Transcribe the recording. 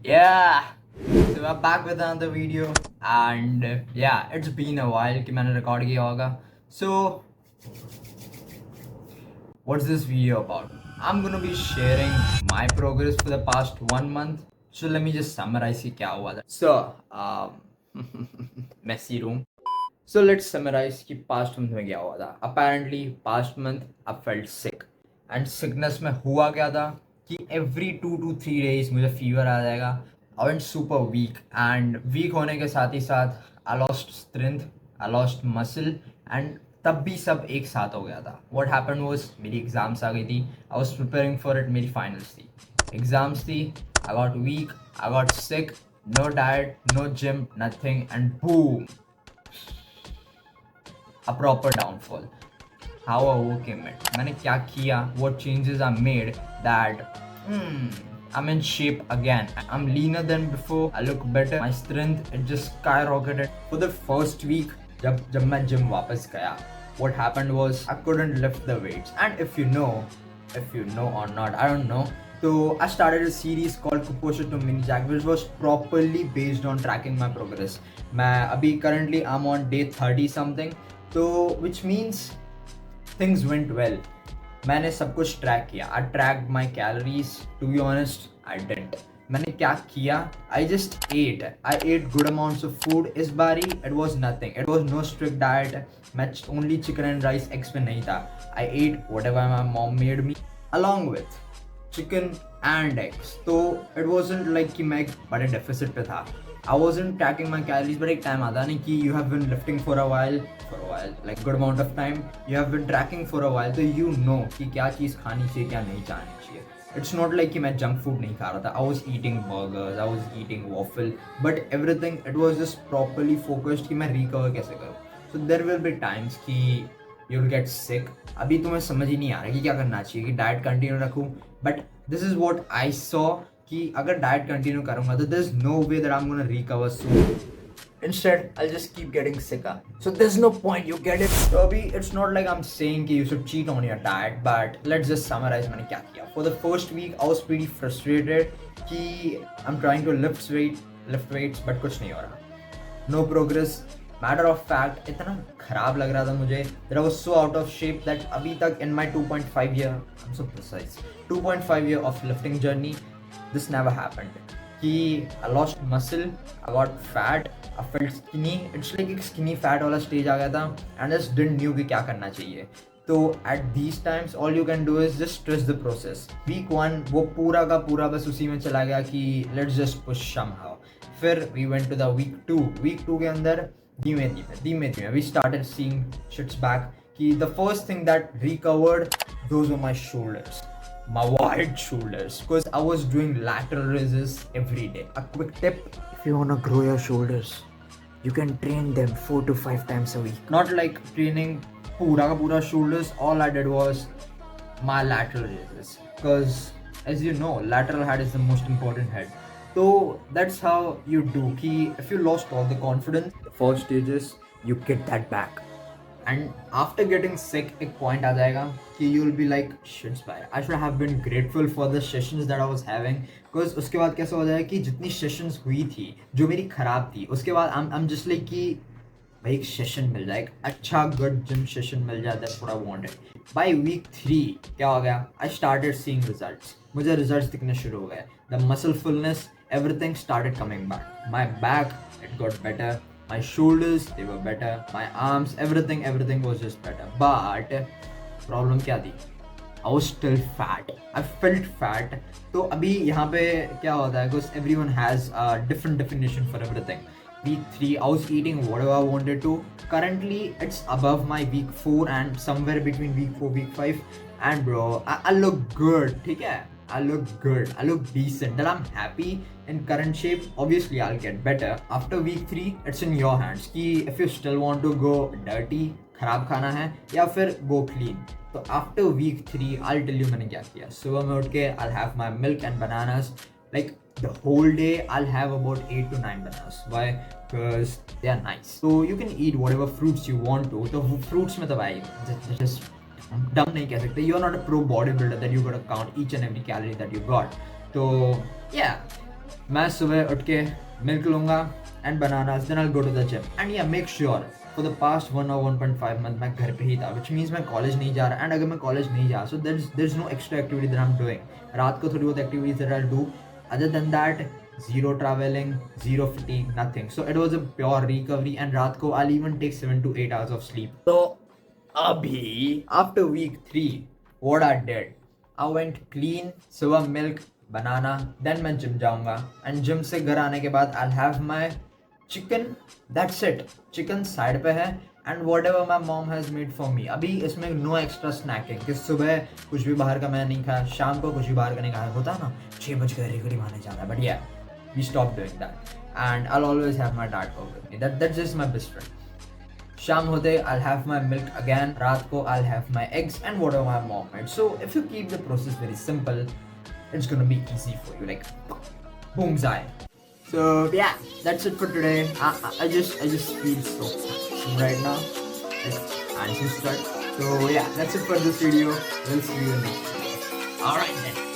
Yeah, so we're back with another video, and yeah, it's been a while कि मैंने record किया होगा. So what's this video about? I'm gonna be sharing my progress for the past 1 month. So let me just summarize कि क्या हुआ था. So messy room. So let's summarize कि past month में क्या हुआ था. Apparently past month I felt sick, and sickness में हुआ क्या था कि every 2 to 3 days मुझे fever आ जाएगा. I went super weak, and weak होने के साथ ही साथ I lost strength, I lost muscle, and तब भी सब एक साथ हो गया था. What happened was मेरी एग्जाम्स आ गई थी. I was preparing for it. मेरी finals थी, एग्जाम्स थी. I got weak, I got sick, no diet, no gym, nothing, and boom, a proper downfall. How I overcame it. मैंने क्या किया? What changes I made that I'm in shape again. I'm leaner than before. I look better. My strength it just skyrocketed. For the first week, जब मैं gym वापस गया, what happened was I couldn't lift the weights. And if you know or not, I don't know. So I started a series called Kuposha to Mini Jack, which was properly based on tracking my progress. मैं अभी currently I'm on day 30 something. So which means things went well. मैंने सब कुछ track किया. I tracked my calories. To be honest, I didn't. मैंने क्या किया? I just ate. I ate good amounts of food. इस बारी it was nothing. It was no strict diet. मैं only chicken and rice eggs पे नहीं था. I ate whatever my mom made me along with chicken and eggs. तो it wasn't like कि मैं एक बड़े deficit पे था. I wasn't tracking my calories, but एक time आता नहीं कि you have been lifting for a while, like good amount of time, you have been tracking for a while, तो you know कि क्या चीज़ खानी चाहिए क्या नहीं खानी चाहिए. It's not like कि मैं junk food नहीं खा रहा था. I was eating burgers, I was eating waffle, but everything it was just properly focused कि मैं recover कैसे करूँ. So there will be times कि you'll get sick. अभी तुम्हें समझ ही नहीं आ रहा कि क्या करना चाहिए कि डाइट कंटिन्यू रखूँ. But this is what I saw कि अगर डाइट कंटिन्यू करूंगा तो there's no way that I'm gonna recover soon. Instead, I'll just keep getting sicker. So there's no point, you get it? So abhi, it's not like I'm saying कि you should cheat on your diet, but let's just summarize मैंने क्या किया. For the first week, I was pretty frustrated कि I'm trying to lift weights, but कुछ नहीं हो रहा. No progress. Matter of fact, इतना खराब लग रहा था मुझे that I was so out of shape that अभी तक in my 2.5 year, I'm so precise, 2.5 year of lifting journey, this never happened. कि I lost muscle, I got fat, I felt skinny. It's like एक skinny fat वाला stage आ गया था and I just didn't knew कि क्या करना चाहिए. तो at these times all you can do is just trust the process. Week 1 वो पूरा का पूरा बस उसी में चला गया कि let's just push somehow. फिर we went to the week 2. Week 2 के अंदर धीमे धीमे we started seeing shits back कि the first thing that recovered, those were my shoulders. My wide shoulders, because I was doing lateral raises every day. A quick tip: if you wanna grow your shoulders, you can train them 4 to 5 times a week. Not like training pura ka pura shoulders. All I did was my lateral raises, because as you know, lateral head is the most important head. So that's how you do. Ki if you lost all the confidence, the first stages, you get that back. And after getting sick एक point आ जाएगा कि you will be like shit भाई, I should have been grateful for the sessions that I was having, because उसके बाद कैसा हो जाएगा कि जितनी sessions हुई थी जो मेरी खराब थी उसके बाद I'm just like कि भाई एक सेशन मिल जाए, एक अच्छा गुड जिम सेशन मिल जाए, that's what I wanted. By week 3 क्या हो गया? I started seeing results. मुझे रिजल्ट्स दिखने शुरू हो गए. The muscle fullness, everything started coming back. My back it got better. My shoulders, they were better. My arms, everything was just better. But problem क्या थी? I was still fat. I felt fat. तो अभी यहाँ पे क्या होता है? Because everyone has a different definition for everything. Week 3, I was eating whatever I wanted to. Currently, it's above my week 4 and somewhere between week 4, week 5. And bro, I look good. ठीक है? I look good. I look decent. That I'm happy in current shape. Obviously, I'll get better. After week 3, it's in your hands. कि if you still want to go dirty, खराब खाना है, या फिर go clean. तो after week 3, I'll tell you मैंने क्या किया. सुबह में उठ के I'll have my milk and bananas. Like the whole day, I'll have about 8 to 9 bananas. Why? Because they are nice. So you can eat whatever fruits you want to. तो fruits में तो भाई just डम नहीं कह सकते. You are not a pro bodybuilder that you got count each and every calorie that you got. तो या मैं सुबह उठ के मिल्क लूंगा and bananas, then I'll go to the gym. And yeah, make sure for the past 1 or 1.5 month मैं घर पे ही था, which means मैं college नहीं जा रहा. And अगर मैं college नहीं जा, so there's no extra activity that I'm doing. रात को थोड़ी बहुत activities that I'll do. Other than that, zero traveling, zero fatigue, nothing. So it was a pure recovery. And रात को I'll even take 7 to 8 hours of sleep. So अभी after week 3, what I did, I went clean. सुबह milk, banana, then मैं gym जाऊंगा. And gym से घर आने के बाद I'll have my chicken, that's it. Chicken side पे है and whatever my mom has made for me. अभी इसमें नो एक्स्ट्रा स्नैकिंग कि सुबह कुछ भी बाहर का मैंने नहीं खाया, शाम को कुछ भी बाहर का नहीं खाया. होता है ना 6 बज गए रेगड़ी माने जाना है, बट या we stop doing that and I always have my dad coke with me. That's just my best friend. शाम होते I have my milk again. रात को I have my eggs and whatever my mom made. So if you keep the process very simple, it's gonna be easy for you, like boom zai. So yeah, that's it for today. I just feel so right now. And just start. So yeah, that's it for this video. We'll see you in the next video. Alright then.